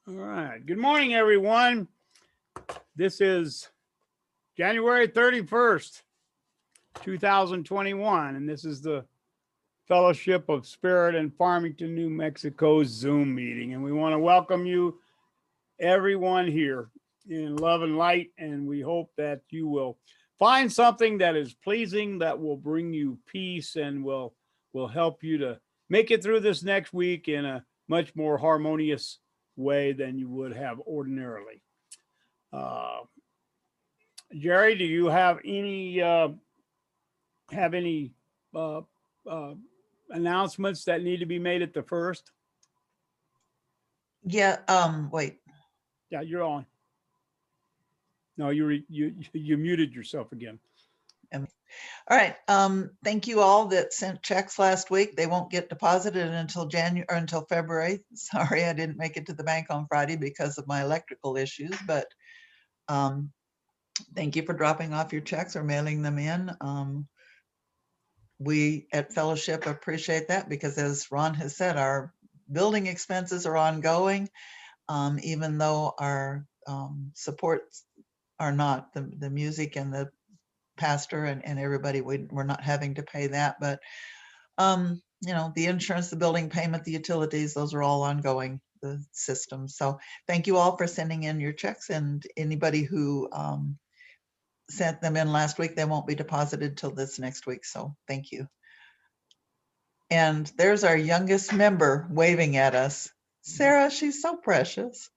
All right. Good morning, everyone. This is January 31st, 2021, and this is the Fellowship of Spirit in Farmington, New Mexico Zoom meeting. And we want to welcome you, everyone, here in love and light. And we hope that you will find something that is pleasing, that will bring you peace, and will help you to make it through this next week in a much more harmonious way than you would have ordinarily. Uh, Jerry, do you have any uh, uh, announcements that need to be made at the first? Yeah, wait. Yeah, you're on. No, you muted yourself again. All right. Thank you all that sent checks last week. They won't get deposited until January or until February. Sorry, I didn't make it to the bank on Friday because of my electrical issues, but thank you for dropping off your checks or mailing them in. We at Fellowship appreciate that because, as Ron has said, our building expenses are ongoing, even though our supports are not. The music and the pastor and everybody, we're not having to pay that, but the insurance, the building payment, the utilities, those are all ongoing, the system. So thank you all for sending in your checks, and anybody who sent them in last week, they won't be deposited till this next week. So thank you. And there's our youngest member waving at us. Sarah, she's so precious.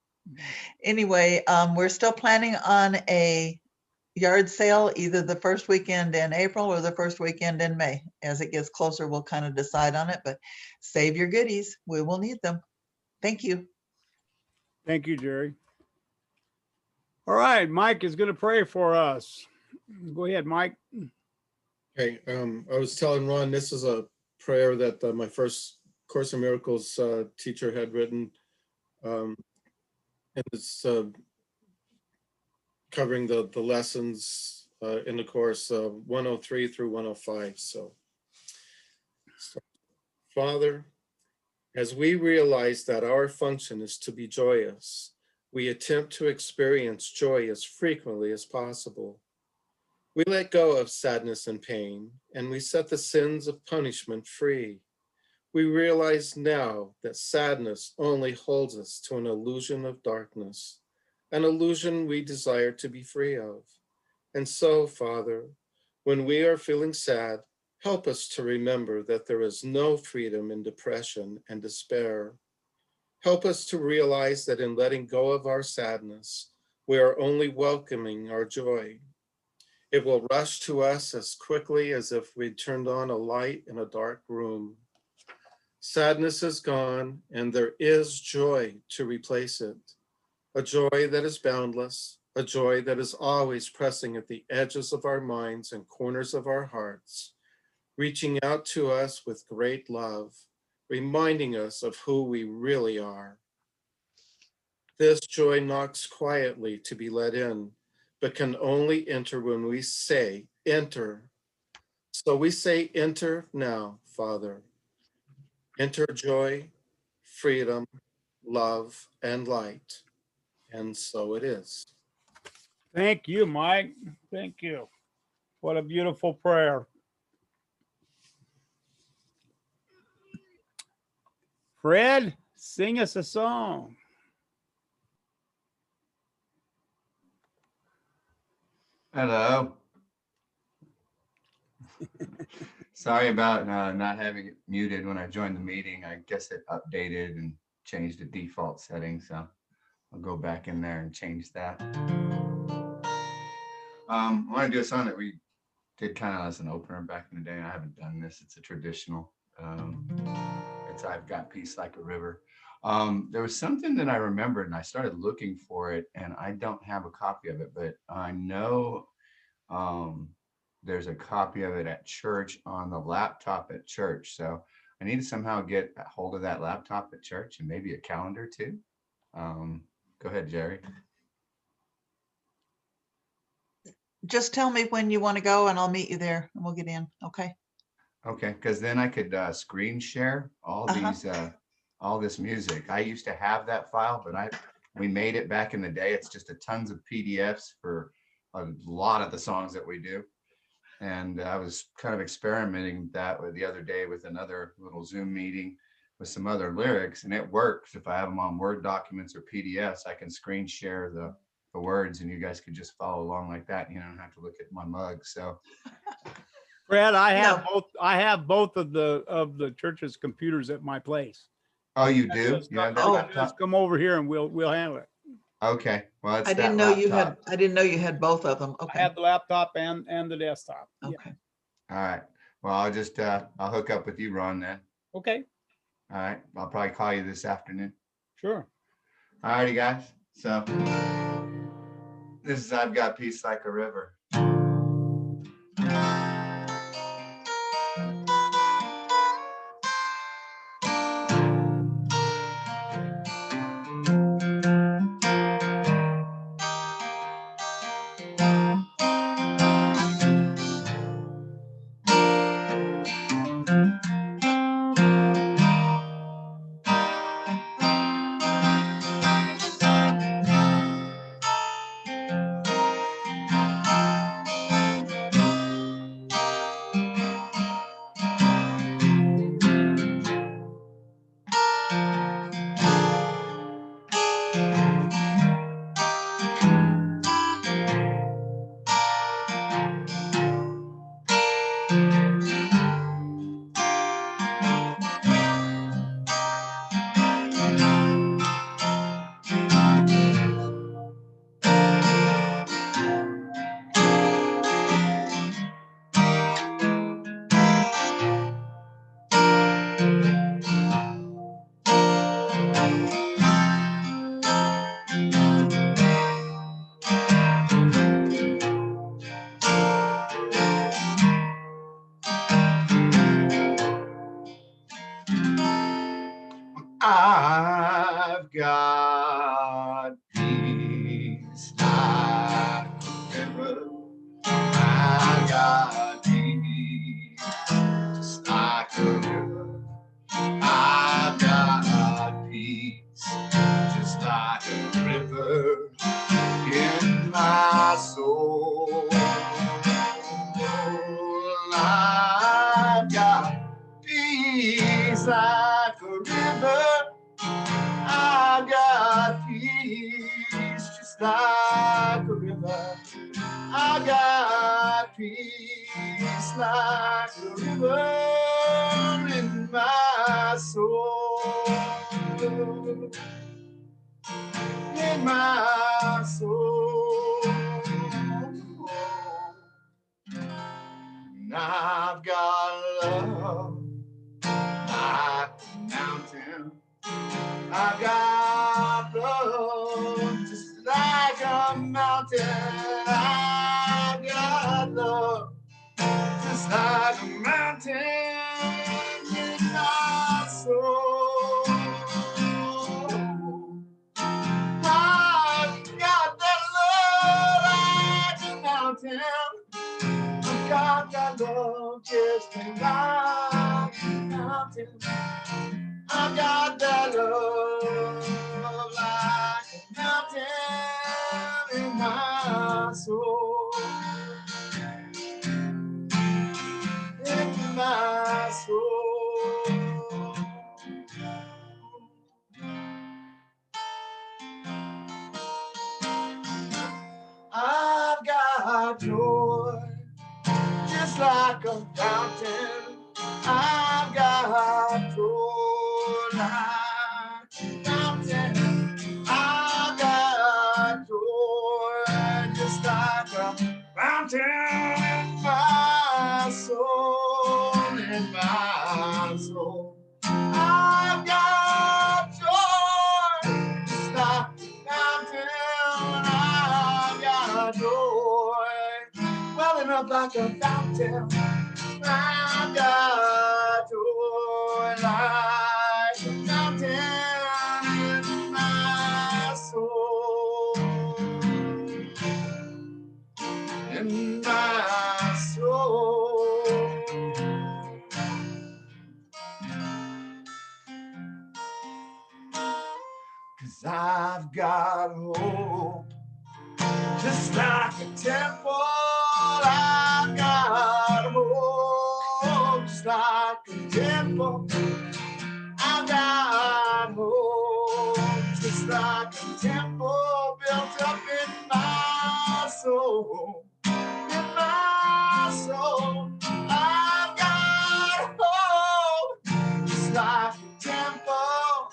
Anyway, we're still planning on a yard sale, either the first weekend in April or the first weekend in May. As it gets closer, we'll kind of decide on it, but save your goodies. We will need them. Thank you. Thank you, Jerry. All right, Mike is going to pray for us. Go ahead, Mike. Okay, I was telling Ron, this is a prayer that my first Course in Miracles teacher had written. And it's covering the lessons in the course 103 through 105. So, Father, as we realize that our function is to be joyous, we attempt to experience joy as frequently as possible. We let go of sadness and pain, and we set the sins of punishment free. We realize now that sadness only holds us to an illusion of darkness, an illusion we desire to be free of. And so, Father, when we are feeling sad, help us to remember that there is no freedom in depression and despair. Help us to realize that in letting go of our sadness, we are only welcoming our joy. It will rush to us as quickly as if we'd turned on a light in a dark room. Sadness is gone, and there is joy to replace it. A joy that is boundless, a joy that is always pressing at the edges of our minds and corners of our hearts, reaching out to us with great love, reminding us of who we really are. This joy knocks quietly to be let in, but can only enter when we say, enter. So we say, enter now, Father. Enter joy, freedom, love, and light. And so it is. Thank you, Mike. Thank you. What a beautiful prayer. Fred, sing us a song. Hello. Sorry about not having it muted when I joined the meeting. I guess it updated and changed the default settings, so I'll go back in there and change that. I want to do a song that we did kind of as an opener back in the day. I haven't done this. It's a traditional. It's I've Got Peace Like a River. There was something that I remembered, and I started looking for it, and I don't have a copy of it, but I know there's a copy of it at church on the laptop at church. So I need to somehow get a hold of that laptop at church and maybe a calendar too. Go ahead, Jerry. Just tell me when you want to go and I'll meet you there and we'll get in. Okay. Okay, because then I could screen share all these all this music. I used to have that file, but I We made it back in the day. It's just a tons of PDFs for a lot of the songs that we do. And I was kind of experimenting with that the other day with another little Zoom meeting with some other lyrics, and it works. If I have them on Word documents or PDFs, I can screen share the words, and you guys can just follow along like that. You don't have to look at my mug. So, Brad, I have No. both. I have both of the church's computers at my place. oh, you do? You have that Oh. Just laptop? come over here and we'll handle it. Okay. Well, it's I didn't that know you laptop. had, I didn't know you had both of them. I Okay, have the laptop and the desktop. Yeah. okay. All right. Well, I'll just I'll hook up with you, Ron, then. Okay, All right. I'll probably call you this afternoon. sure. All righty, guys. So this is I've Got Peace Like a River. I've got peace like a river. I've got peace just like a river. I've got peace just like a river in my soul. I've got peace like a river. I've got peace just like a river. I've got peace like a river in my soul. In my soul. And I've got love like a mountain. I've got love just like a mountain. I've got love just like a mountain in my soul. I've got that love like a mountain. I've got that love just like a mountain. I've got that love like a mountain in my soul. In my soul. I've got joy just like a fountain. I've got joy like a fountain. I've got joy just like a fountain in my soul, in my soul. I've got joy just like a fountain. I've got joy welling up like a fountain. I've got joy like a fountain in my soul. In my soul. 'cause I've got hope. Just like a temple, I've got hope. Just like a temple, I've got hope. Just like a temple built up in my soul. In my soul, I've got hope. Just like a temple,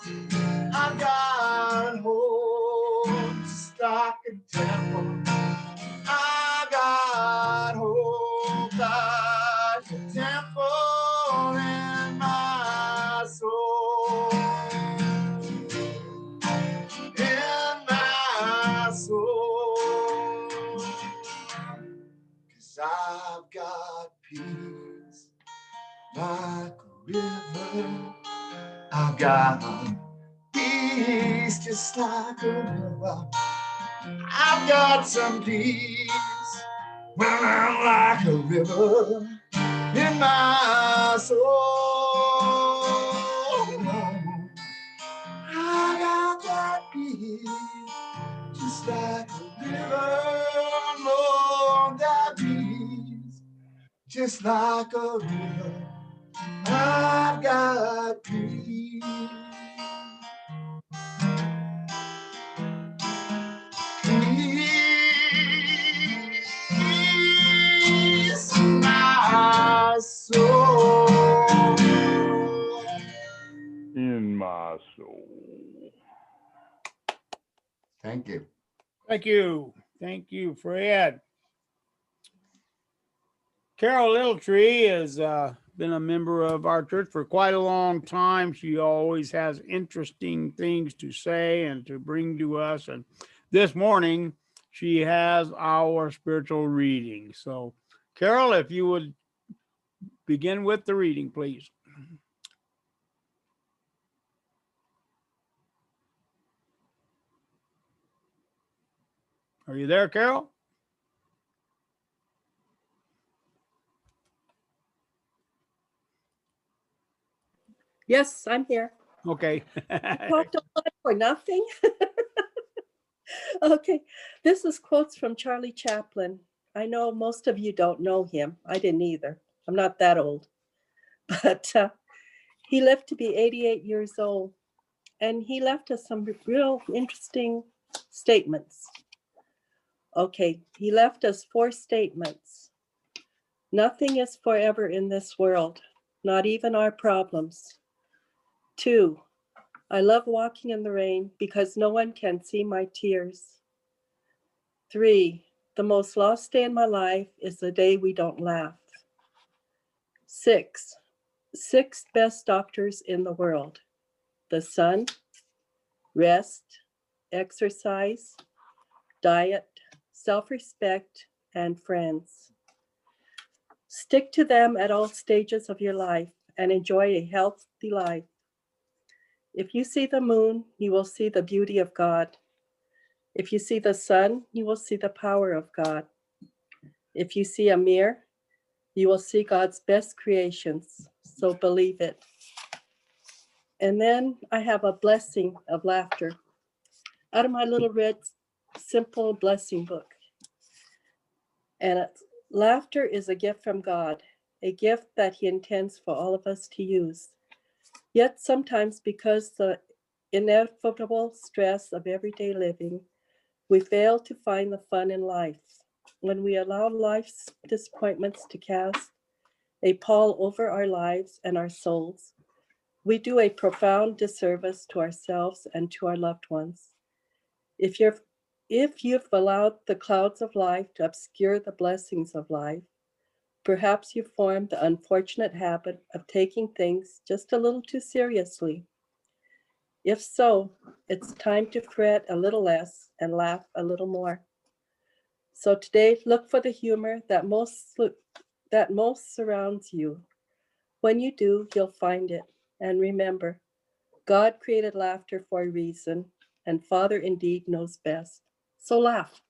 I've got hope. Just like a temple, I got hope. Like a temple in my soul. In my soul. 'Cause I've got peace like a river. I've got peace just like a river. I've got some peace when I'm like a river in my soul. I got that peace just like a river. Lord, that peace just like a river. I've got peace. Peace in my soul. In my soul. Thank you. Thank you. Thank you, Fred. Carol Littletree has been a member of our church for quite a long time. She always has interesting things to say and to bring to us. And this morning, she has our spiritual reading. So, Carol, if you would begin with the reading, please. Are you there, Carol? Yes, I'm here. Okay. Talked a lot for nothing. Okay, this is quotes from Charlie Chaplin. I know most of you don't know him. I didn't either. I'm not that old. But he lived to be 88 years old. And he left us some real interesting statements. Okay, he left us 4 statements. Nothing is forever in this world, not even our problems. 2, I love walking in the rain because no one can see my tears. 3, the most lost day in my life is the day we don't laugh. 6 best doctors in the world: the sun, rest, exercise, diet, self-respect, and friends. Stick to them at all stages of your life and enjoy a healthy life. If you see the moon, you will see the beauty of God. If you see the sun, you will see the power of God. If you see a mirror, you will see God's best creations. So believe it. And then I have a blessing of laughter out of my little red, simple blessing book. And laughter is a gift from God, a gift that He intends for all of us to use. Yet sometimes, because the inevitable stress of everyday living, we fail to find the fun in life. When we allow life's disappointments to cast a pall over our lives and our souls, we do a profound disservice to ourselves and to our loved ones. If you've allowed the clouds of life to obscure the blessings of life, perhaps you formed the unfortunate habit of taking things just a little too seriously. If so, it's time to fret a little less and laugh a little more. So today, look for the humor that most surrounds you. When you do, you'll find it. And remember, God created laughter for a reason, and Father indeed knows best. So laugh.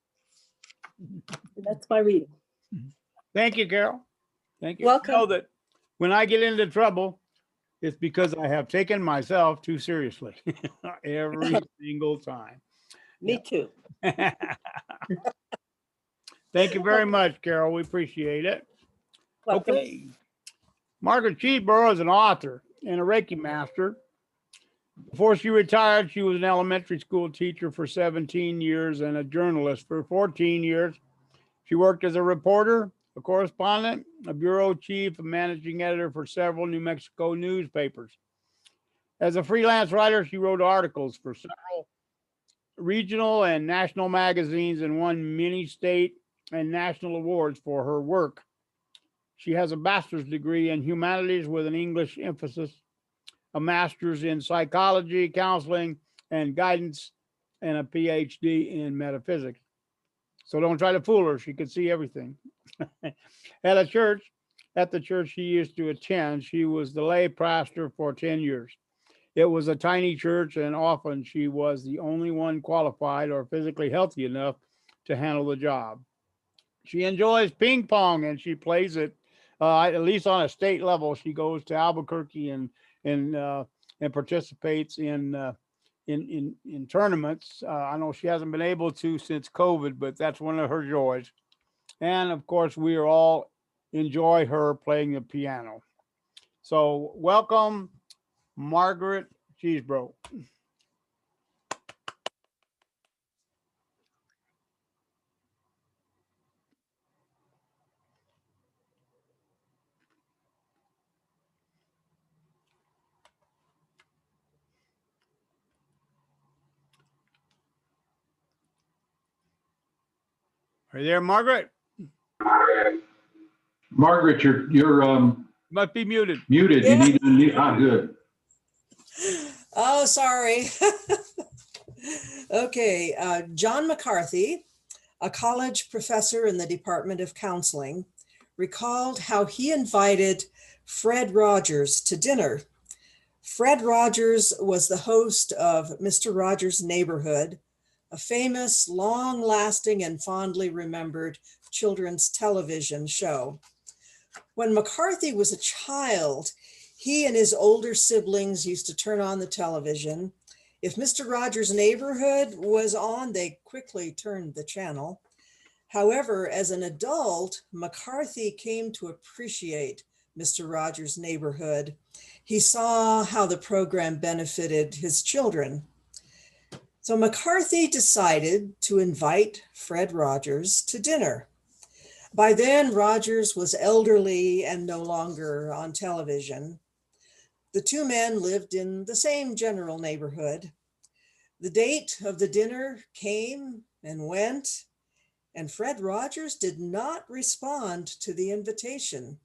That's my reading. Thank you, Carol. Thank you. Welcome. Know that when I get into trouble, it's because I have taken myself too seriously every single time. Me too. Thank you very much, Carol. We appreciate it. Welcome. Okay. Margaret Cheasebro is an author and a Reiki master. Before she retired, she was an elementary school teacher for 17 years and a journalist for 14 years. She worked as a reporter, a correspondent, a bureau chief, a managing editor for several New Mexico newspapers. As a freelance writer, she wrote articles for several regional and national magazines and won many state and national awards for her work. She has a bachelor's degree in humanities with an English emphasis, a master's in psychology, counseling, and guidance, and a PhD in metaphysics. So don't try to fool her. She could see everything. At the church she used to attend, she was the lay pastor for 10 years. It was a tiny church, and often she was the only one qualified or physically healthy enough to handle the job. She enjoys ping pong, and she plays it at least on a state level. She goes to Albuquerque and participates in tournaments. I know she hasn't been able to since COVID, but that's one of her joys. And of course, we are all enjoy her playing the piano. So welcome, Margaret Cheasebro. Are you there, Margaret? Margaret, you're Must be muted. muted. You need to unmute. Good. Oh, sorry. Okay, John McCarthy, a college professor in the Department of Counseling, recalled how he invited Fred Rogers to dinner. Fred Rogers was the host of Mr. Rogers' Neighborhood, a famous, long-lasting, and fondly remembered children's television show. When McCarthy was a child, he and his older siblings used to turn on the television. If Mr. Rogers' Neighborhood was on, they quickly turned the channel. However, as an adult, McCarthy came to appreciate Mr. Rogers' Neighborhood. He saw how the program benefited his children. So McCarthy decided to invite Fred Rogers to dinner. By then, Rogers was elderly and no longer on television. The two men lived in the same general neighborhood. The date of the dinner came and went, and Fred Rogers did not respond to the invitation.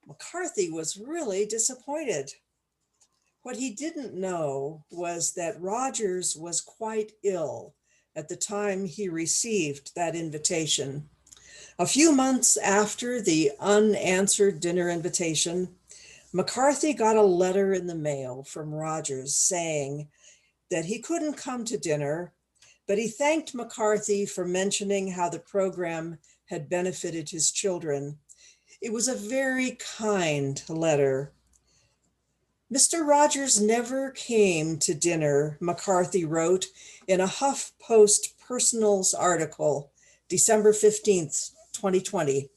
McCarthy was really disappointed. What he didn't know was that Rogers was quite ill at the time he received that invitation. A few months after the unanswered dinner invitation, McCarthy got a letter in the mail from Rogers saying that he couldn't come to dinner, but he thanked McCarthy for mentioning how the program had benefited his children. It was a very kind letter. Mr. Rogers never came to dinner, McCarthy wrote in a HuffPost Personals article, December 15th, 2020.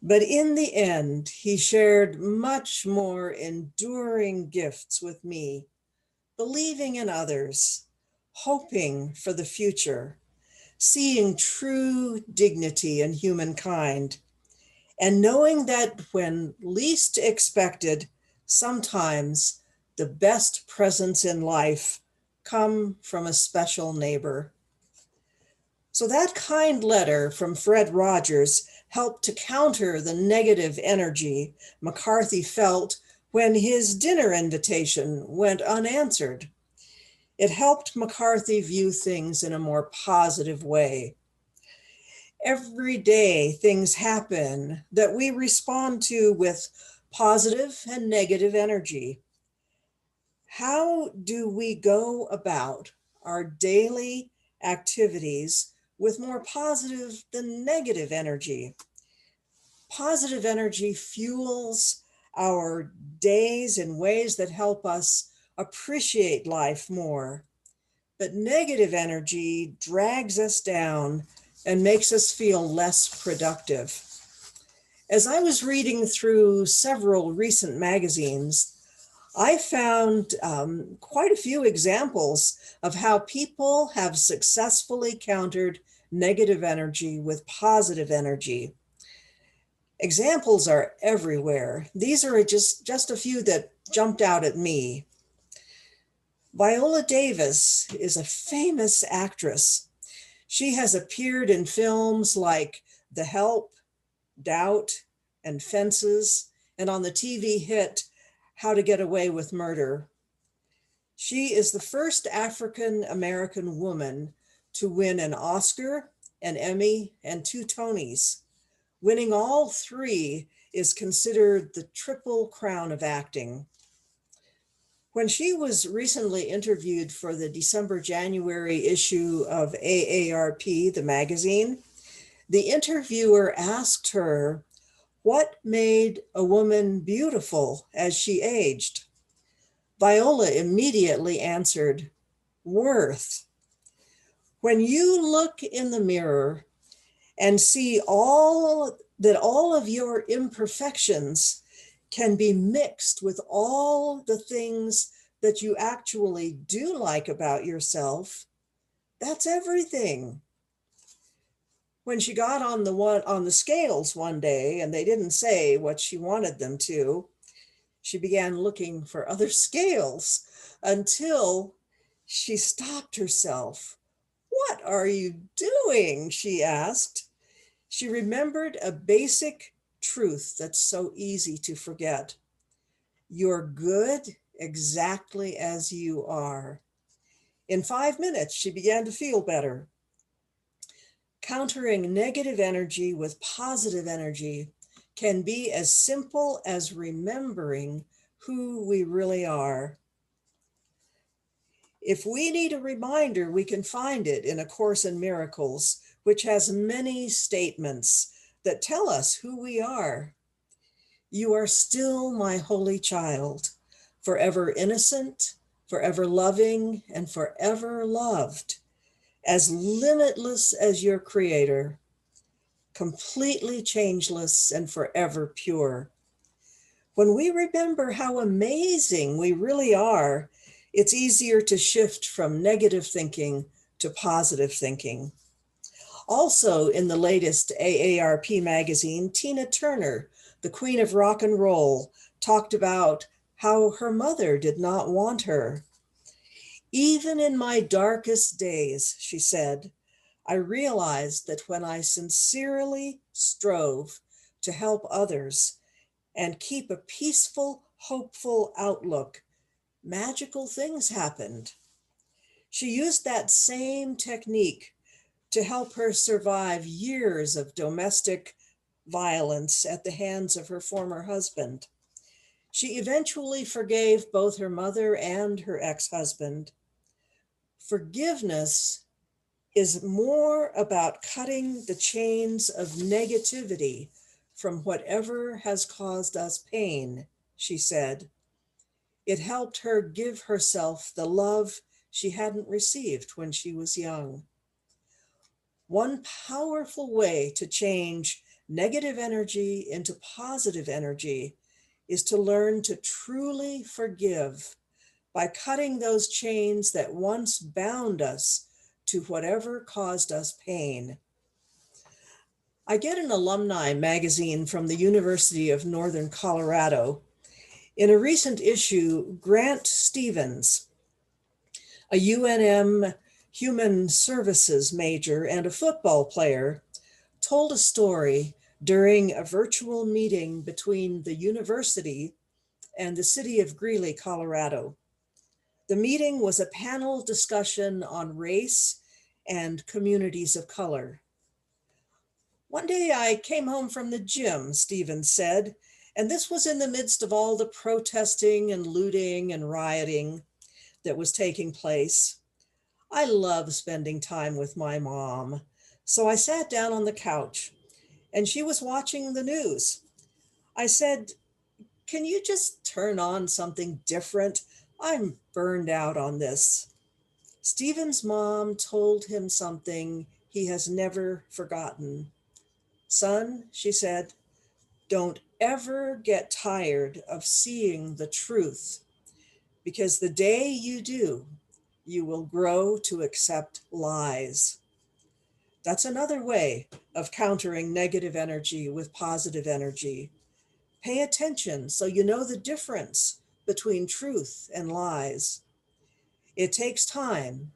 But in the end, he shared much more enduring gifts with me, believing in others, hoping for the future, seeing true dignity in humankind, and knowing that when least expected, sometimes the best presents in life come from a special neighbor. So that kind letter from Fred Rogers helped to counter the negative energy McCarthy felt when his dinner invitation went unanswered. It helped McCarthy view things in a more positive way. Every day, things happen that we respond to with positive and negative energy. How do we go about our daily activities with more positive than negative energy? Positive energy fuels our days in ways that help us appreciate life more. But negative energy drags us down and makes us feel less productive. As I was reading through several recent magazines, I found quite a few examples of how people have successfully countered negative energy with positive energy. Examples are everywhere. These are just a few that jumped out at me. Viola Davis is a famous actress. She has appeared in films like The Help, Doubt, and Fences, and on the TV hit How to Get Away with Murder. She is the first African American woman to win an Oscar, an Emmy, and 2 Tonys. Winning all 3 is considered the triple crown of acting. When she was recently interviewed for the December-January issue of AARP, the magazine, the interviewer asked her what made a woman beautiful as she aged. Viola immediately answered, worth. When you look in the mirror and see all of your imperfections can be mixed with all the things that you actually do like about yourself, that's everything. When she got on the scales one day and they didn't say what she wanted them to, she began looking for other scales until she stopped herself. What are you doing? She asked. She remembered a basic truth that's so easy to forget. You're good exactly as you are. In 5 minutes, she began to feel better. Countering negative energy with positive energy can be as simple as remembering who we really are. If we need a reminder, we can find it in A Course in Miracles, which has many statements that tell us who we are. You are still my holy child, forever innocent, forever loving, and forever loved, as limitless as your creator, completely changeless and forever pure. When we remember how amazing we really are, it's easier to shift from negative thinking to positive thinking. Also, in the latest AARP magazine, Tina Turner, the queen of rock and roll, talked about how her mother did not want her. Even in my darkest days, she said, I realized that when I sincerely strove to help others and keep a peaceful, hopeful outlook, magical things happened. She used that same technique to help her survive years of domestic violence at the hands of her former husband. She eventually forgave both her mother and her ex-husband. Forgiveness is more about cutting the chains of negativity from whatever has caused us pain, she said. It helped her give herself the love she hadn't received when she was young. One powerful way to change negative energy into positive energy is to learn to truly forgive by cutting those chains that once bound us to whatever caused us pain. I get an alumni magazine from the University of Northern Colorado. In a recent issue, Grant Stevens, a UNM Human Services major and a football player, told a story during a virtual meeting between the university and the city of Greeley, Colorado. The meeting was a panel discussion on race and communities of color. One day I came home from the gym, Stevens said, and this was in the midst of all the protesting and looting and rioting that was taking place. I love spending time with my mom, so I sat down on the couch and she was watching the news. I said, can you just turn on something different? I'm burned out on this. Stephen's mom told him something he has never forgotten. Son, she said, don't ever get tired of seeing the truth, because the day you do, you will grow to accept lies. That's another way of countering negative energy with positive energy. Pay attention so you know the difference between truth and lies. It takes time,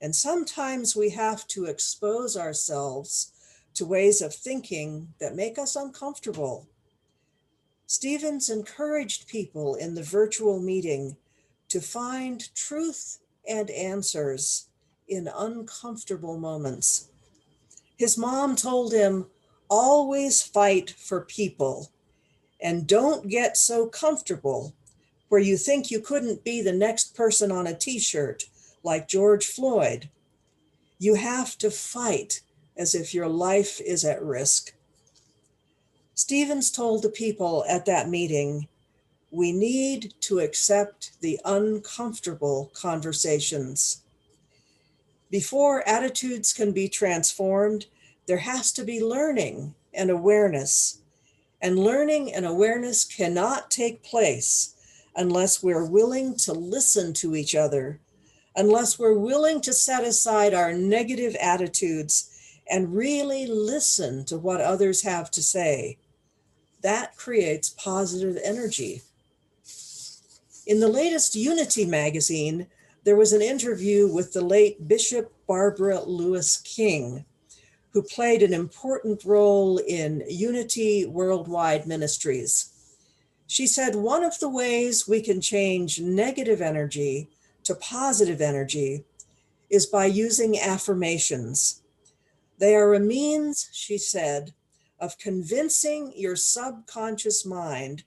and sometimes we have to expose ourselves to ways of thinking that make us uncomfortable. Stevens encouraged people in the virtual meeting to find truth and answers in uncomfortable moments. His mom told him, always fight for people and don't get so comfortable where you think you couldn't be the next person on a t-shirt like George Floyd. You have to fight as if your life is at risk. Stevens told the people at that meeting, we need to accept the uncomfortable conversations. Before attitudes can be transformed, there has to be learning and awareness. And learning and awareness cannot take place unless we're willing to listen to each other, unless we're willing to set aside our negative attitudes and really listen to what others have to say. That creates positive energy. In the latest Unity magazine, there was an interview with the late Bishop Barbara Lewis King, who played an important role in Unity Worldwide Ministries. She said one of the ways we can change negative energy to positive energy is by using affirmations. They are a means, she said, of convincing your subconscious mind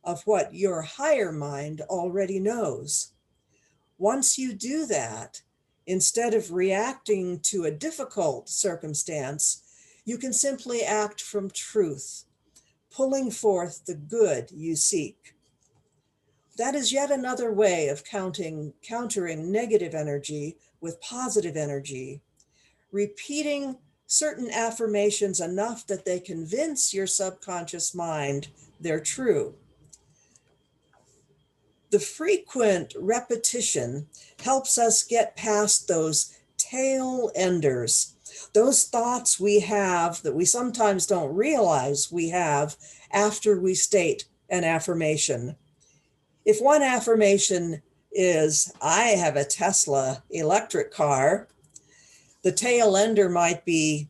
of what your higher mind already knows. Once you do that, instead of reacting to a difficult circumstance, you can simply act from truth, pulling forth the good you seek. That is yet another way of countering negative energy with positive energy, repeating certain affirmations enough that they convince your subconscious mind they're true. The frequent repetition helps us get past those tail enders, those thoughts we have that we sometimes don't realize we have after we state an affirmation. If one affirmation is, I have a Tesla electric car, the tail ender might be,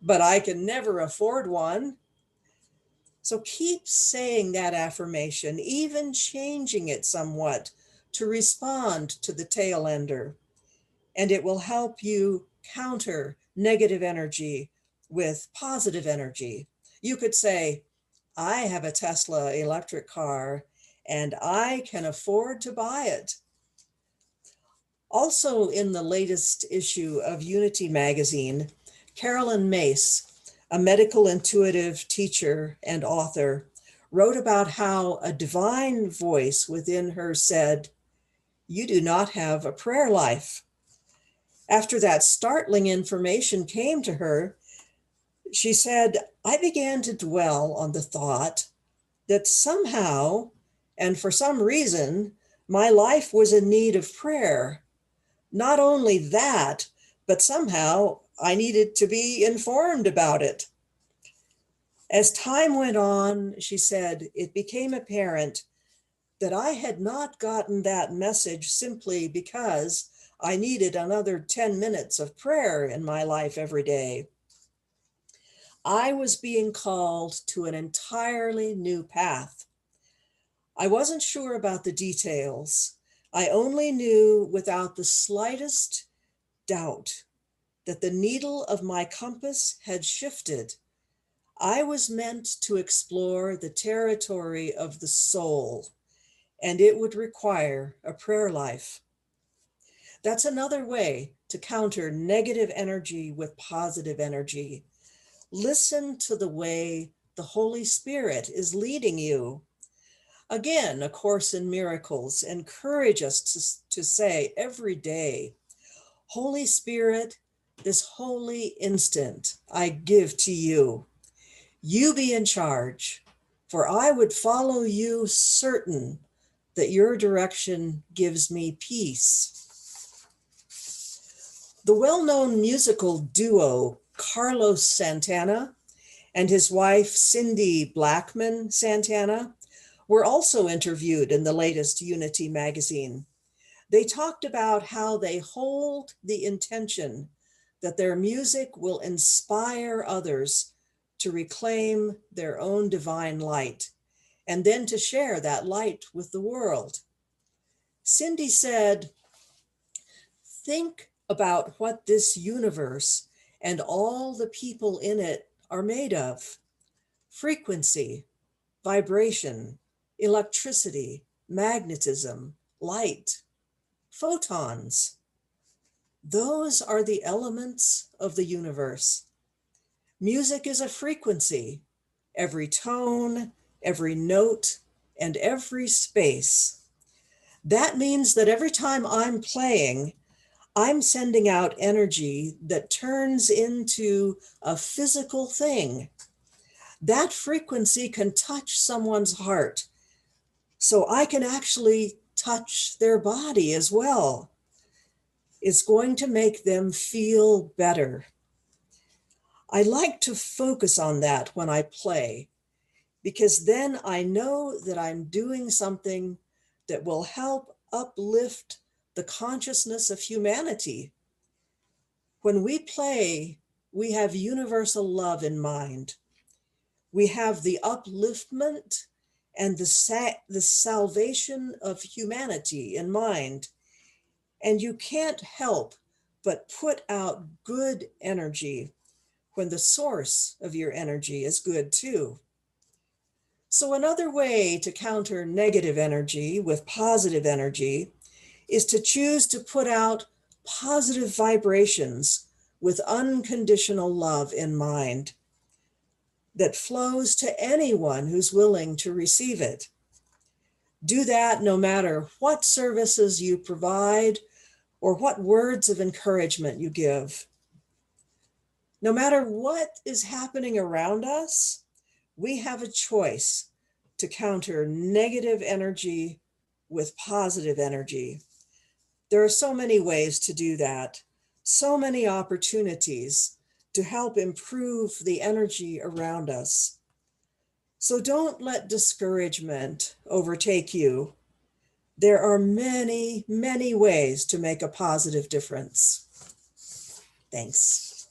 but I can never afford one. So keep saying that affirmation, even changing it somewhat to respond to the tail ender, and it will help you counter negative energy with positive energy. You could say, I have a Tesla electric car and I can afford to buy it. Also in the latest issue of Unity magazine, Carolyn Mace, a medical intuitive teacher and author, wrote about how a divine voice within her said, you do not have a prayer life. After that startling information came to her, she said, I began to dwell on the thought that somehow, and for some reason, my life was in need of prayer. Not only that, but somehow I needed to be informed about it. As time went on, she said, it became apparent that I had not gotten that message simply because I needed another 10 minutes of prayer in my life every day. I was being called to an entirely new path. I wasn't sure about the details. I only knew without the slightest doubt that the needle of my compass had shifted. I was meant to explore the territory of the soul, and it would require a prayer life. That's another way to counter negative energy with positive energy. Listen to the way the Holy Spirit is leading you. Again, A Course in Miracles encourage us to say every day, Holy Spirit, this holy instant I give to you. You be in charge, for I would follow you certain that your direction gives me peace. The well-known musical duo Carlos Santana and his wife Cindy Blackman Santana were also interviewed in the latest Unity magazine. They talked about how they hold the intention that their music will inspire others to reclaim their own divine light, and then to share that light with the world. Cindy said, think about what this universe and all the people in it are made of. Frequency, vibration, electricity, magnetism, light, photons. Those are the elements of the universe. Music is a frequency. Every tone, every note, and every space. That means that every time I'm playing, I'm sending out energy that turns into a physical thing. That frequency can touch someone's heart, so I can actually touch their body as well. It's going to make them feel better. I like to focus on that when I play, because then I know that I'm doing something that will help uplift the consciousness of humanity. When we play, we have universal love in mind. We have the upliftment and the salvation of humanity in mind. And you can't help but put out good energy when the source of your energy is good too. So another way to counter negative energy with positive energy is to choose to put out positive vibrations with unconditional love in mind that flows to anyone who's willing to receive it. Do that no matter what services you provide or what words of encouragement you give. No matter what is happening around us, we have a choice to counter negative energy with positive energy. There are so many ways to do that, so many opportunities to help improve the energy around us. So don't let discouragement overtake you. There are many, many ways to make a positive difference. Thanks.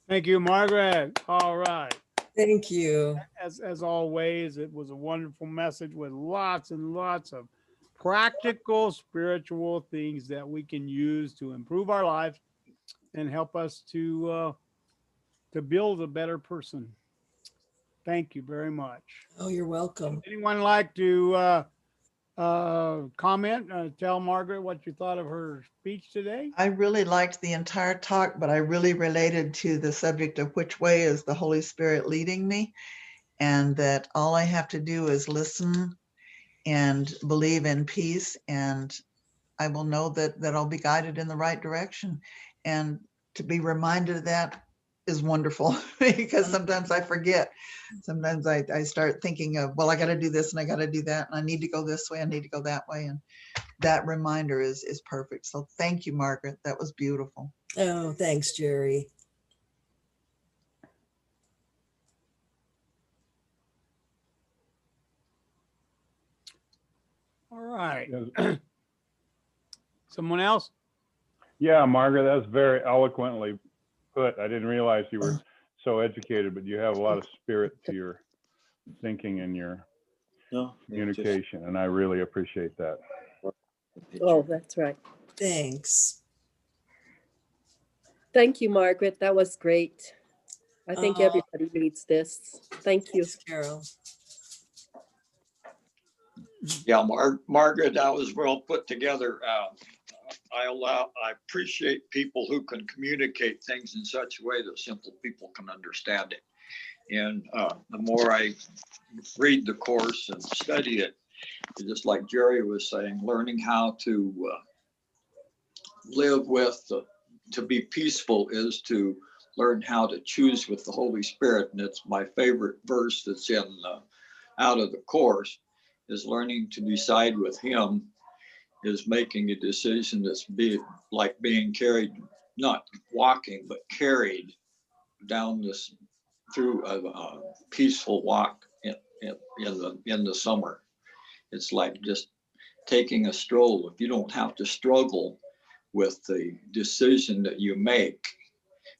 Thank you, Margaret. All right. Thank you. As always, it was a wonderful message with lots and lots of practical spiritual things that we can use to improve our lives and help us to build a better person. Thank you very much. Oh, you're welcome. Anyone like to comment, tell Margaret what you thought of her speech today? I really liked the entire talk, but I really related to the subject of which way is the Holy Spirit leading me, and that all I have to do is listen and believe in peace, and I will know that I'll be guided in the right direction. And to be reminded of that is wonderful because sometimes I forget. Sometimes I start thinking of, well, I got to do this and I got to do that, and I need to go this way, I need to go that way. And that reminder is perfect. So thank you, Margaret. That was beautiful. Oh, thanks, Jerry. All right. Someone else? Yeah, Margaret, that was very eloquently put. I didn't realize you were so educated, but you have a lot of spirit to your thinking and your communication, and I really appreciate that. Oh, that's right. Thanks. Thank you, Margaret. That was great. I think Oh. everybody needs this. Thank you. Thanks, Carol. Yeah, Margaret, that was well put together. I appreciate people who can communicate things in such a way that simple people can understand it. And the more I read the course and study it, just like Jerry was saying, learning how to live with, to be peaceful is to learn how to choose with the Holy Spirit. And it's my favorite verse that's in out of the course, is learning to decide with Him is making a decision that's like being carried, not walking, but carried down this through a peaceful walk in the summer. It's like just taking a stroll. If you don't have to struggle with the decision that you make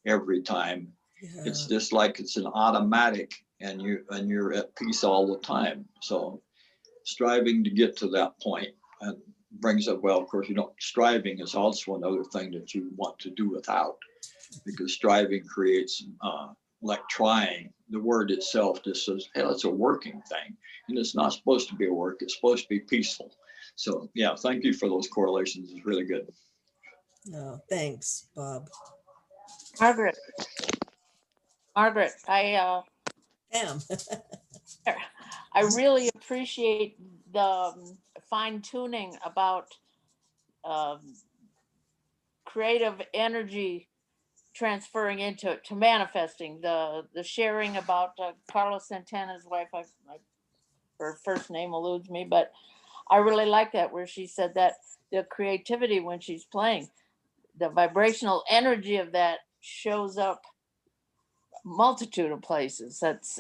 every time, it's just like it's an automatic, and you're at peace all the time. So striving to get to that point, and brings up, well, of course, striving is also another thing that you want to do without, because striving creates like trying. The word itself just says, hey, it's a working thing, and it's not supposed to be a work. It's supposed to be peaceful. So yeah, thank you for those correlations. It's really good. No, thanks, Bob. Margaret, Pam. I really appreciate the fine tuning about creative energy transferring into to manifesting, the sharing about Carlos Santana's wife. Her first name eludes me, but I really like that, where she said that the creativity when she's playing, the vibrational energy of that shows up multitude of places. That's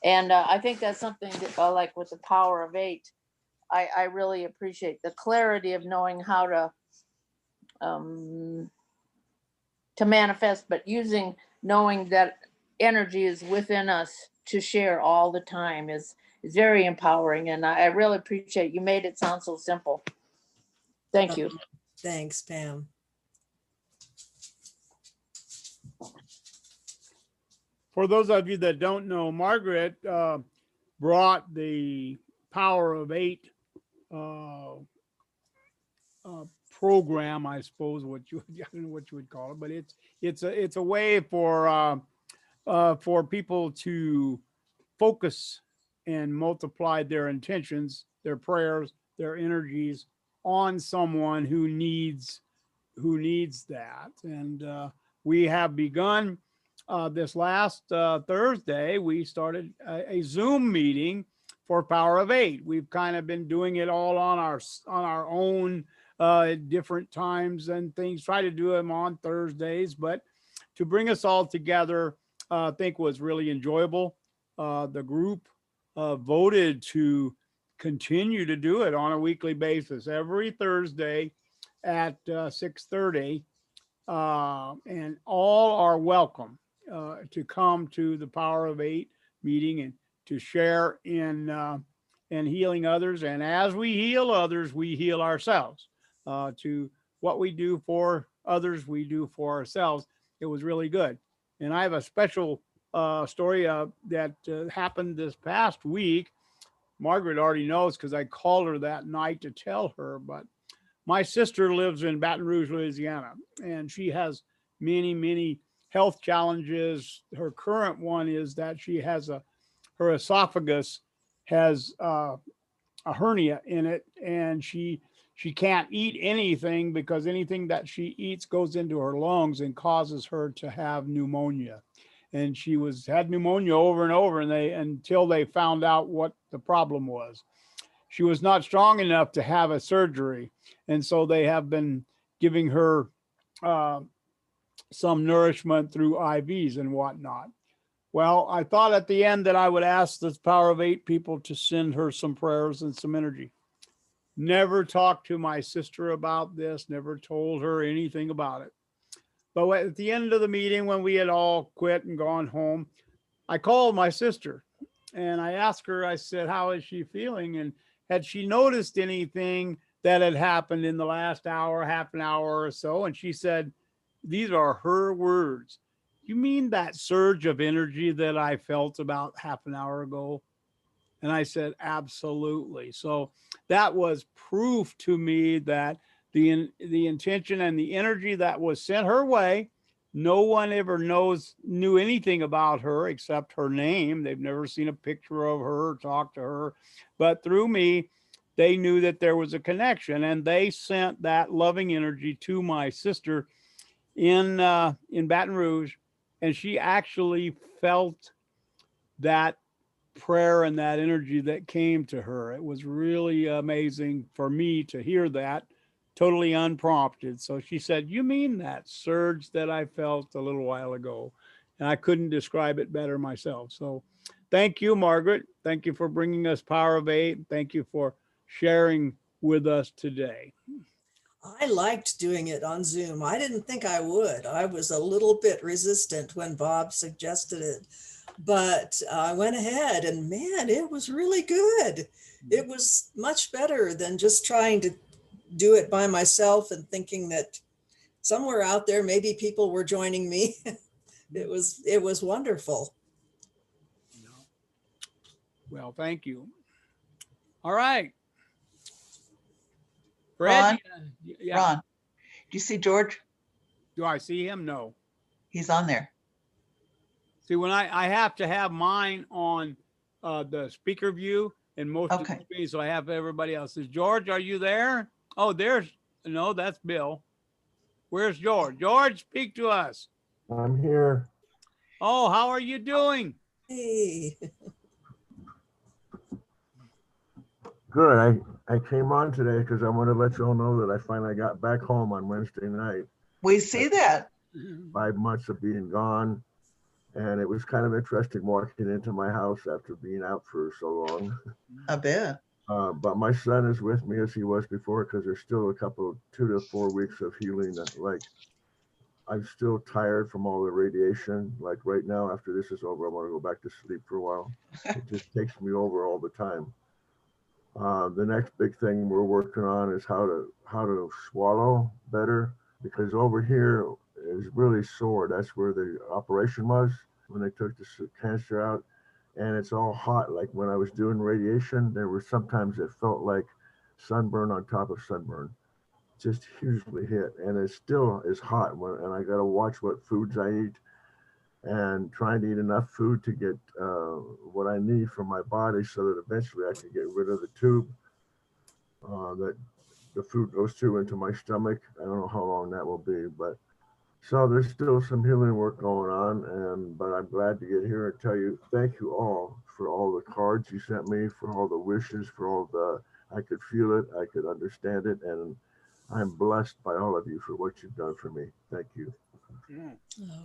and I think that's something that, like with the power of 8, I really appreciate the clarity of knowing how to manifest, but knowing that energy is within us to share all the time is very empowering. And I really appreciate you made it sound so simple. Thank you. Thanks, Pam. For those of you that don't know, Margaret brought the Power of 8 program, I suppose, I don't know what you would call it, but it's a way for people to focus and multiply their intentions, their prayers, their energies on someone who needs that. And we have begun this last Thursday. We started a Zoom meeting for Power of 8. We've kind of been doing it all on our own different times and things. Try to do them on Thursdays, but to bring us all together, I think was really enjoyable. The group voted to continue to do it on a weekly basis every Thursday at 6:30, and all are welcome to come to the Power of 8 meeting and to share in healing others. And as we heal others, we heal ourselves. To what we do for others, we do for ourselves. It was really good. And I have a special story that happened this past week. Margaret already knows because I called her that night to tell her, but my sister lives in Baton Rouge, Louisiana, and she has many, many health challenges. Her current one is that she has her esophagus has a hernia in it, and she can't eat anything because anything that she eats goes into her lungs and causes her to have pneumonia. And she had pneumonia over and over, until they found out what the problem was. She was not strong enough to have a surgery, and so they have been giving her some nourishment through IVs and whatnot. Well, I thought at the end that I would ask this Power of 8 people to send her some prayers and some energy. Never talked to my sister about this, never told her anything about it. But at the end of the meeting, when we had all quit and gone home, I called my sister and I asked her, I said, how is she feeling? And had she noticed anything that had happened in the last hour, half an hour or so? And she said, these are her words. You mean that surge of energy that I felt about half an hour ago? And I said, absolutely. So that was proof to me that the intention and the energy that was sent her way No one ever knew anything about her except her name. They've never seen a picture of her or talked to her. But through me, they knew that there was a connection, and they sent that loving energy to my sister in Baton Rouge, and she actually felt that prayer and that energy that came to her. It was really amazing for me to hear that, totally unprompted. So she said, "You mean that surge that I felt a little while ago?" And I couldn't describe it better myself. So thank you, Margaret. Thank you for bringing us Power of Eight. Thank you for sharing with us today. I liked doing it on Zoom. I didn't think I would. I was a little bit resistant when Bob suggested it, but I went ahead and man, it was really good. It was much better than just trying to do it by myself and thinking that somewhere out there, maybe people were joining me. It was wonderful. Well, thank you. All right. Ron? Fred, yeah. Ron, do you see George? Do I see him? No. He's on there. See, when I have to have mine on the speaker view and most of the Okay. screen, so I have everybody else's. George, are you there? Oh, no, that's Bill. Where's George? George, speak to us. I'm here. Oh, how are you doing? Hey. Good. I came on today because I want to let you all know that I finally got back home on Wednesday night. We see that. 5 months of being gone. And it was kind of interesting walking into my house after being out for so long. I bet. But my son is with me as he was before because there's still a couple, 2 to 4 weeks of healing. Like I'm still tired from all the radiation. Like right now, after this is over, I want to go back to sleep for a while. It just takes me over all the time. The next big thing we're working on is how to swallow better, because over here is really sore. That's where the operation was when they took the cancer out, and it's all hot. Like when I was doing radiation, there were sometimes it felt like sunburn on top of sunburn, just hugely hit, and it still is hot. And I got to watch what foods I eat and trying to eat enough food to get what I need for my body so that eventually I can get rid of the tube that the food goes through into my stomach. I don't know how long that will be, but so there's still some healing work going on. But I'm glad to get here and tell you, thank you all for all the cards you sent me, for all the wishes, for all I could feel it, I could understand it. And I'm blessed by all of you for what you've done for me. Thank you. Oh,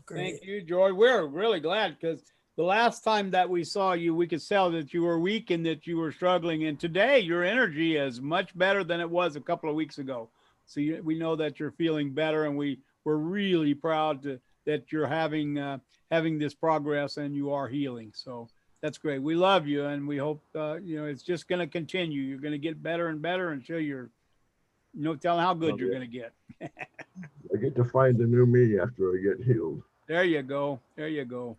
great. Thank you, George. We're really glad because the last time that we saw you, we could tell that you were weak and that you were struggling. And today your energy is much better than it was a couple of weeks ago. So we know that you're feeling better, and we're really proud that you're having this progress and you are healing. So that's great. We love you, and we hope it's just going to continue. You're going to get better and better until you're no telling how good you're going to get. I get to find the new me after I get healed. There you go. There you go.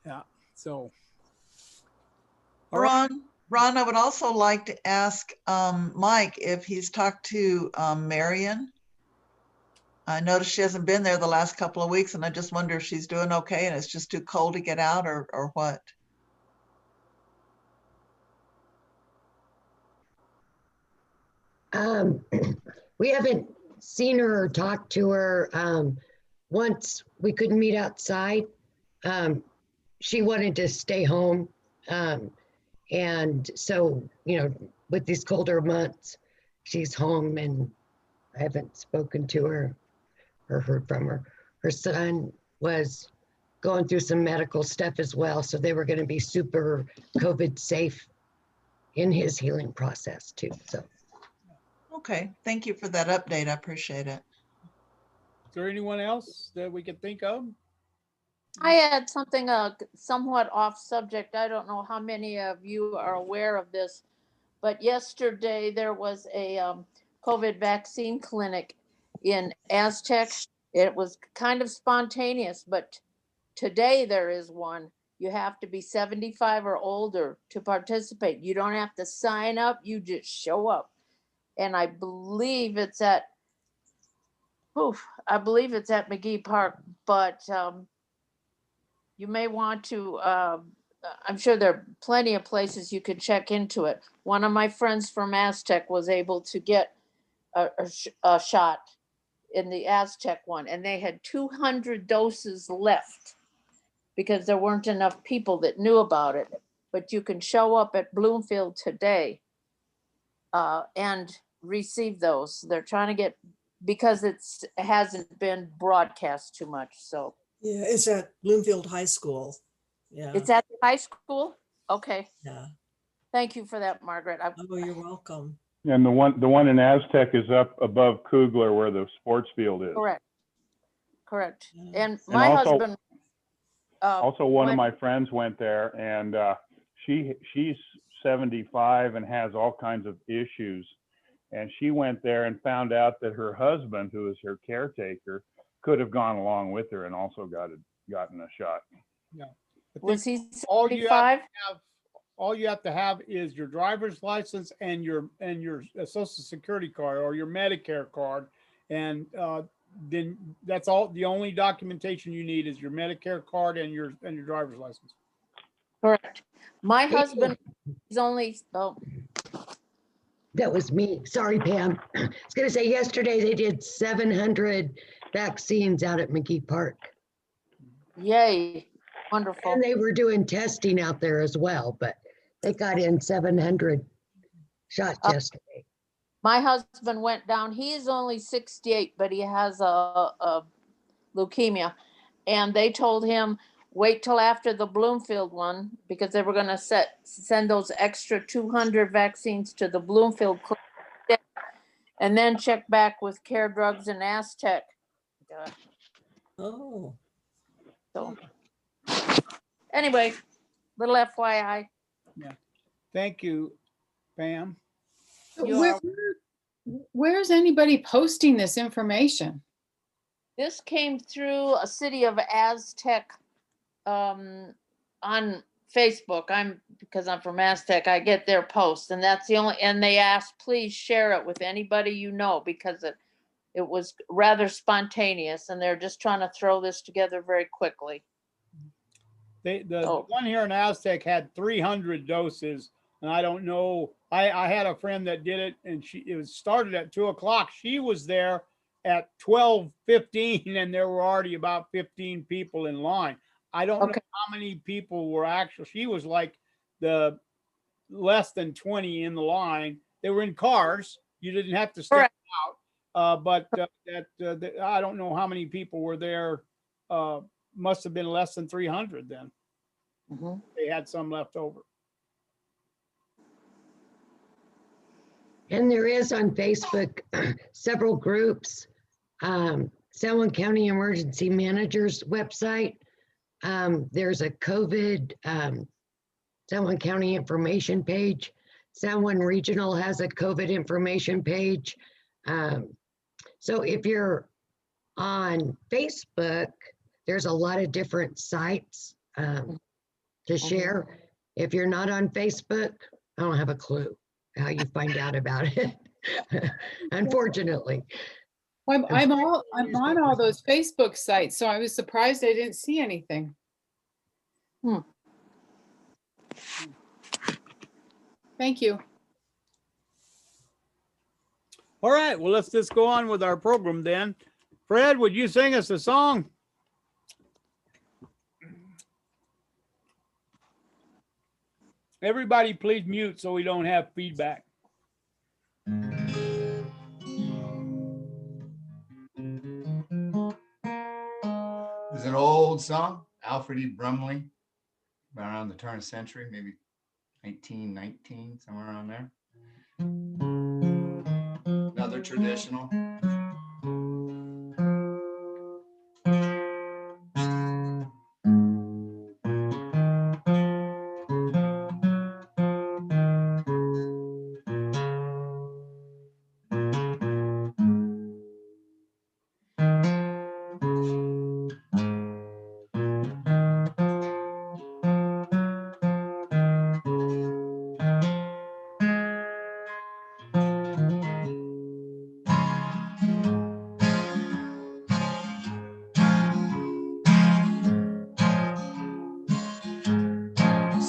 Yeah. So. All right. Ron, I would also like to ask Mike if he's talked to Marion. I noticed she hasn't been there the last couple of weeks, and I just wonder if she's doing okay and it's just too cold to get out or what. We haven't seen her or talked to her. Once we couldn't meet outside. She wanted to stay home. And so, with these colder months, she's home, and I haven't spoken to her or heard from her. Her son was going through some medical stuff as well. So they were going to be super COVID safe in his healing process too. So. Okay, thank you for that update. I appreciate it. Is there anyone else that we could think of? I had something somewhat off subject. I don't know how many of you are aware of this, but yesterday there was a COVID vaccine clinic in Aztec. It was kind of spontaneous, but today there is one. You have to be 75 or older to participate. You don't have to sign up, you just show up. And I believe it's at I believe it's at McGee Park, but you may want to, I'm sure there are plenty of places you could check into it. One of my friends from Aztec was able to get a shot in the Aztec one, and they had 200 doses left because there weren't enough people that knew about it. But you can show up at Bloomfield today and receive those. They're trying to get, because it hasn't been broadcast too much. So Yeah, it's at Bloomfield High School. Yeah. it's at the high school. Okay. Yeah. Thank you for that, Margaret. Oh, you're welcome. And the one in Aztec is up above Kugler where the sports field is. Correct. Correct. Yeah. And my also- husband. Also, one of went- my friends went there, and she's 75 and has all kinds of issues. And she went there and found out that her husband, who is her caretaker, could have gone along with her and also gotten a shot. Yeah. I Was think he all you 75? all you have to have is your driver's license and your social security card or your Medicare card. And then that's all, the only documentation you need is your Medicare card and your driver's license. Correct. My husband is only, That was me. Sorry, Pam. I was going to say yesterday they did 700 vaccines out at McGee Park. yay, wonderful. And they were doing testing out there as well, but they got in 700 shots yesterday. My husband went down, he is only 68, but he has a leukemia. And they told him, wait till after the Bloomfield one, because they were gonna send those extra 200 vaccines to the Bloomfield clinic, and then check back with Care Drugs and Aztec. Oh, So anyway, little FYI. Thank you, Pam. You Where, are- where's anybody posting this information? This came through a City of Aztec on Facebook. Because I'm from Aztec, I get their posts, and that's the only, and they asked, please share it with anybody you know, because it was rather spontaneous, and they're just trying to throw this together very quickly. The one here in Aztec had 300 doses, and I don't know. I had a friend that did it, and it was started at 2:00. She was there at 12:15, and there were already about 15 people in line. I don't know how many people were actually. She was like the less than 20 in the line. They were in cars. You didn't have to step out. But I don't know how many people were there. Must have been less than 300 then. Mhm. They had some left over. And there is on Facebook several groups. San Juan County Emergency Managers website. There's a COVID San Juan County information page. San Juan Regional has a COVID information page. So if you're on Facebook, there's a lot of different sites to share. If you're not on Facebook, I don't have a clue how you find out about it, unfortunately. Well, I'm on all those Facebook sites, so I was surprised I didn't see anything. Thank you. All right, well, let's just go on with our program then. Fred, would you sing us a song? Everybody please mute so we don't have feedback. It's an old song, Alfred E. Brumley, around the turn of the century, maybe 1919, somewhere around there. Another traditional.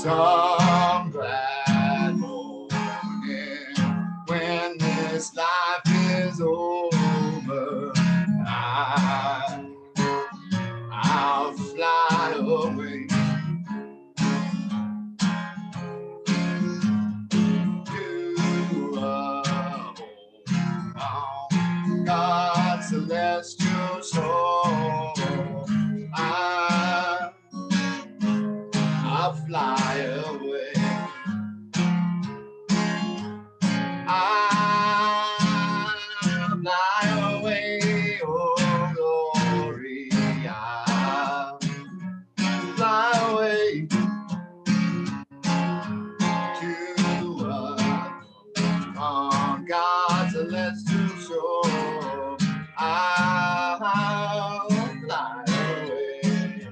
some glad morning when this life is over. I'll fly away to a home on God's celestial shore. I'll fly away. I'll fly away, oh glory. I'll fly away to on God's celestial shore. I'll fly away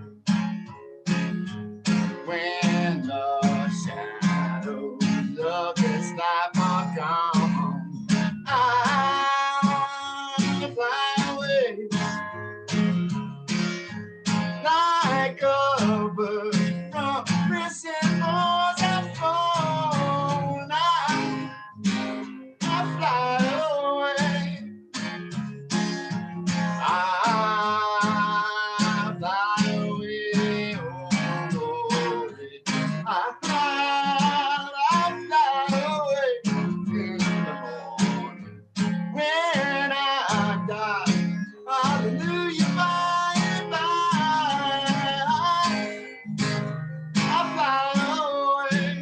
when the shadows of this life are gone. I'll fly away like a bird from prison walls have flown. I'll fly away. I'll fly away, oh glory. I'll fly away in the morning when I die. Hallelujah, by and by. I'll fly away.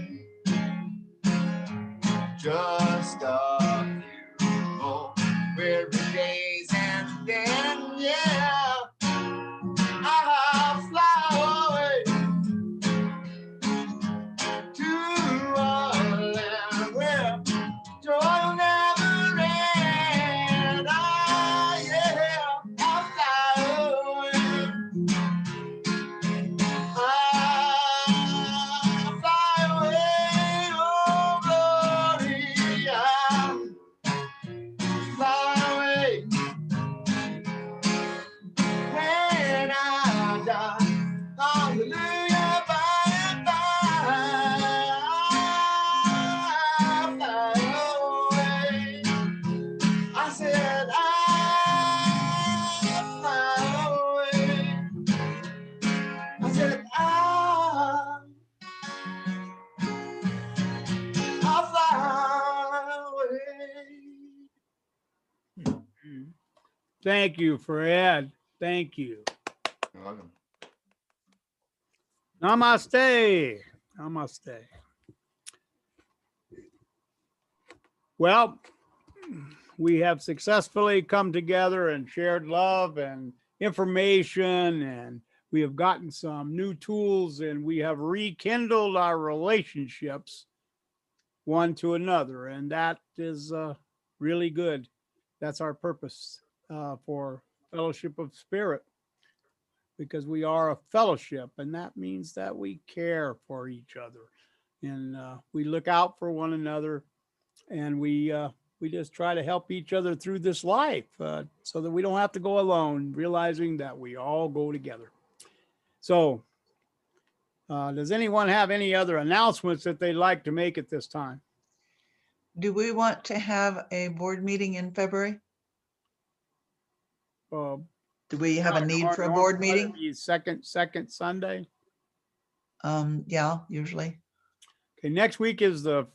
Just a few more weary days and then, yeah, I'll fly away to a land where joy will never end. Yeah, I'll fly away. I'll fly away, oh glory. I'll fly away when I die. Hallelujah, by and by. I'll fly away. I said I'll fly away. I said I'll fly away. Thank you, Fred. Thank you. You're welcome. Namaste. Namaste. Well, we have successfully come together and shared love and information, and we have gotten some new tools, and we have rekindled our relationships one to another, and that is really good. That's our purpose for Fellowship of Spirit, because we are a fellowship, and that means that we care for each other, and we look out for one another, and we just try to help each other through this life so that we don't have to go alone, realizing that we all go together. So does anyone have any other announcements that they'd like to make at this time? Do we want to have a board meeting in February? Uh, Do we have a need for a board meeting? Second Sunday. Yeah, usually. Okay, next week is the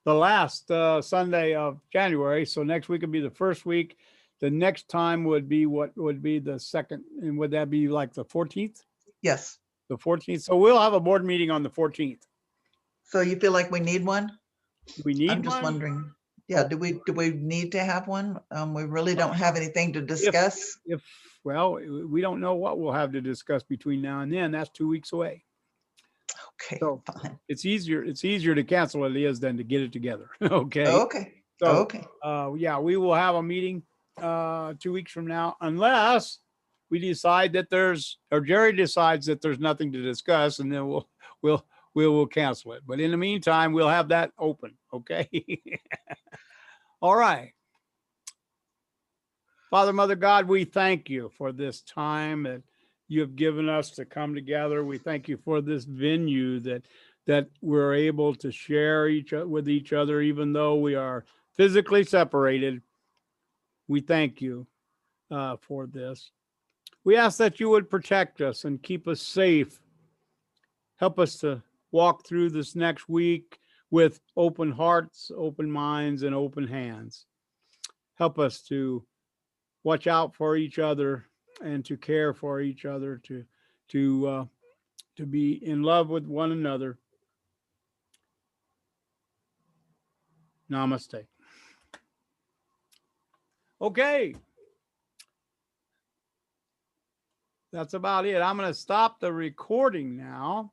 last Sunday of January. So next week would be the first week. The next time would be what would be the second, and would that be like the 14th? Yes. The 14th. So we'll have a board meeting on the 14th. So you feel like we need one? We need I'm just one? wondering. Yeah, do we need to have one? We really don't have anything to discuss. Well, we don't know what we'll have to discuss between now and then. That's 2 weeks away. Okay, So fine. it's easier to cancel it is than to get it together. Okay. Okay. So, Okay. yeah, we will have a meeting 2 weeks from now, unless we decide that Jerry decides that there's nothing to discuss, and then we'll cancel it. But in the meantime, we'll have that open. Okay. All right. Father, Mother God, we thank you for this time that you have given us to come together. We thank you for this venue that we're able to share with each other, even though we are physically separated. We thank you for this. We ask that you would protect us and keep us safe. Help us to walk through this next week with open hearts, open minds, and open hands. Help us to watch out for each other and to care for each other, to be in love with one another. Namaste. Okay. That's about it. I'm going to stop the recording now.